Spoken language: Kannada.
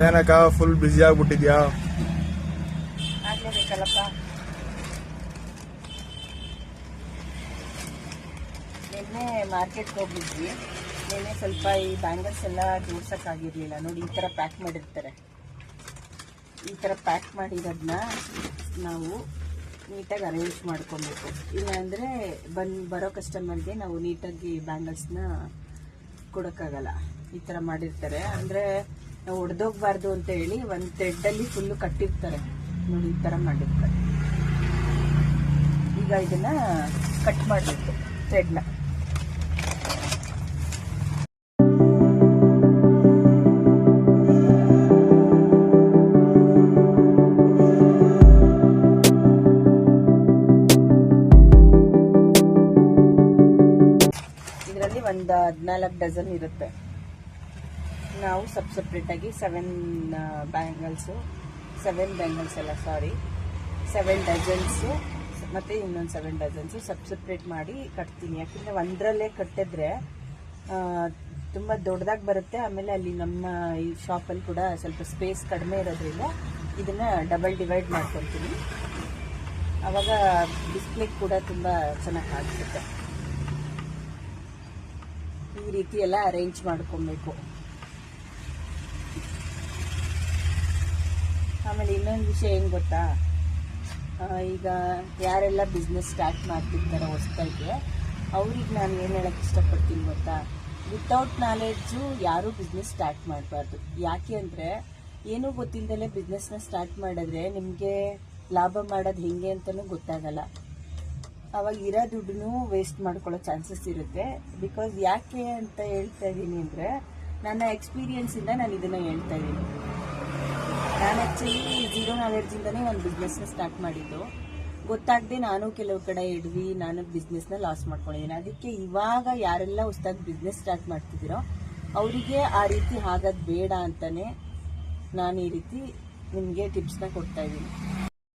ಏನಕ್ಕ ಫುಲ್ ಬ್ಯುಸಿ ಆಗ್ಬಿಟ್ಟಿದ್ಯಾ? ಆಗ್ಲೇಬೇಕಲ್ಲಪ್ಪ. ನಿನ್ನೆ ಮಾರ್ಕೆಟ್ಗೆ ಹೋಗಿದ್ವಿ. ನಿನ್ನೆ ಸ್ವಲ್ಪ ಈ ಬ್ಯಾಂಗಲ್ಸ್ ಎಲ್ಲ ಜೋಡ್ಸೋಕ್ಕಾಗಿರ್ಲಿಲ್ಲ. ನೋಡಿ, ಈ ಥರ ಪ್ಯಾಕ್ ಮಾಡಿರ್ತಾರೆ. ಈ ಥರ ಪ್ಯಾಕ್ ಮಾಡಿರೋದನ್ನ ನಾವು ನೀಟಾಗಿ ಅರೇಂಜ್ ಮಾಡ್ಕೊಬೇಕು. ಇಲ್ಲಾಂದರೆ ಬರೋ ಕಸ್ಟಮರ್ಗೆ ನಾವು ನೀಟಾಗಿ ಬ್ಯಾಂಗಲ್ಸ್ನ ಕೊಡೋಕ್ಕಾಗಲ್ಲ. ಈ ಥರ ಮಾಡಿರ್ತಾರೆ. ಅಂದರೆ ನಾವು ಒಡೆದೋಗ್ಬಾರ್ದು ಅಂತ ಹೇಳಿ ಒಂದು ಥ್ರೆಡ್ಡಲ್ಲಿ ಫುಲ್ಲು ಕಟ್ಟಿರ್ತಾರೆ. ನೋಡಿ, ಈ ಥರ ಮಾಡಿರ್ತಾರೆ. ಈಗ ಇದನ್ನ ಕಟ್ ಮಾಡಬೇಕು ಥ್ರೆಡ್ನ. ಇದರಲ್ಲಿ ಒಂದು 14 ಡಜನ್ ಇರುತ್ತೆ. ನಾವು ಸಪ್ರೇಟಾಗಿ 7 ಬ್ಯಾಂಗಲ್ಸು 7 ಡಜನ್ಸು ಮತ್ತು ಇನ್ನೊಂದು 7 ಡಜನ್ಸು ಸಪ್ರೇಟ್ ಮಾಡಿ ಕಟ್ತೀನಿ. ಯಾಕೆಂದರೆ ಒಂದರಲ್ಲೇ ಕಟ್ಟಿದ್ರೆ ತುಂಬ ದೊಡ್ಡದಾಗಿ ಬರುತ್ತೆ. ಆಮೇಲೆ ಅಲ್ಲಿ ನಮ್ಮ ಈ ಶಾಪಲ್ಲಿ ಕೂಡ ಸ್ವಲ್ಪ ಸ್ಪೇಸ್ ಕಡಿಮೆ ಇರೋದ್ರಿಂದ ಇದನ್ನು ಡಬಲ್ ಡಿವೈಡ್ ಮಾಡ್ಕೊತೀನಿ. ಆವಾಗ ಡಿಸ್ಪ್ಲೇ ಕೂಡ ತುಂಬ ಚೆನ್ನಾಗಿ ಕಾಣಿಸುತ್ತೆ. ಈ ರೀತಿ ಎಲ್ಲ ಅರೇಂಜ್ ಮಾಡ್ಕೊಬೇಕು. ಆಮೇಲೆ ಇನ್ನೊಂದು ವಿಷಯ ಏನು ಗೊತ್ತಾ, ಈಗ ಯಾರೆಲ್ಲ ಬಿಸ್ನೆಸ್ ಸ್ಟಾರ್ಟ್ ಮಾಡ್ತಿರ್ತಾರೋ ಹೊಸದಾಗಿ, ಅವ್ರಿಗೆ ನಾನು ಏನು ಹೇಳೋಕ್ಕೆ ಇಷ್ಟಪಡ್ತೀನಿ ಗೊತ್ತಾ, ವಿತೌಟ್ ನಾಲೆಡ್ಜು ಯಾರೂ ಬಿಸ್ನೆಸ್ ಸ್ಟಾರ್ಟ್ ಮಾಡಬಾರ್ದು. ಯಾಕೆ ಅಂದರೆ ಏನೂ ಗೊತ್ತಿಲ್ಲದಲೇ ಬಿಸ್ನೆಸ್ನ ಸ್ಟಾರ್ಟ್ ಮಾಡಿದ್ರೆ ನಿಮಗೆ ಲಾಭ ಮಾಡೋದು ಹೇಗೆ ಅಂತಲೂ ಗೊತ್ತಾಗಲ್ಲ. ಅವಾಗ ಇರೋ ದುಡ್ಡನ್ನು ವೇಸ್ಟ್ ಮಾಡ್ಕೊಳ್ಳೋ ಚಾನ್ಸಸ್ ಇರುತ್ತೆ. ಬಿಕಾಸ್ ಯಾಕೆ ಅಂತ ಹೇಳ್ತಾ ಇದ್ದೀನಿ ಅಂದರೆ, ನನ್ನ ಎಕ್ಸ್ಪೀರಿಯನ್ಸಿಂದ ನಾನು ಇದನ್ನು ಹೇಳ್ತಾ ಇದ್ದೀನಿ. ನಾನು ಆ್ಯಕ್ಚುಲಿ 0 ನಾಲೆಡ್ಜಿಂದನೇ ಒಂದು ಬಿಸ್ನೆಸ್ನ ಸ್ಟಾರ್ಟ್ ಮಾಡಿದ್ದು. ಗೊತ್ತಾಗದೆ ನಾನು ಕೆಲವು ಕಡೆ ನಾನು ಬಿಸ್ನೆಸ್ನ ಲಾಸ್ ಮಾಡ್ಕೊಂಡಿದ್ದೀನಿ. ಅದಕ್ಕೆ ಇವಾಗ ಯಾರೆಲ್ಲ ಹೊಸದಾಗಿ ಬಿಸ್ನೆಸ್ ಸ್ಟಾರ್ಟ್ ಮಾಡ್ತಿದ್ದೀರೋ ಅವರಿಗೆ ಆ ರೀತಿ ಆಗೋದು ಬೇಡ ಅಂತಲೇ ನಾನು ಈ ರೀತಿ ನಿಮಗೆ ಟಿಪ್ಸ್ನ ಕೊಡ್ತಾ ಇದ್ದೀನಿ.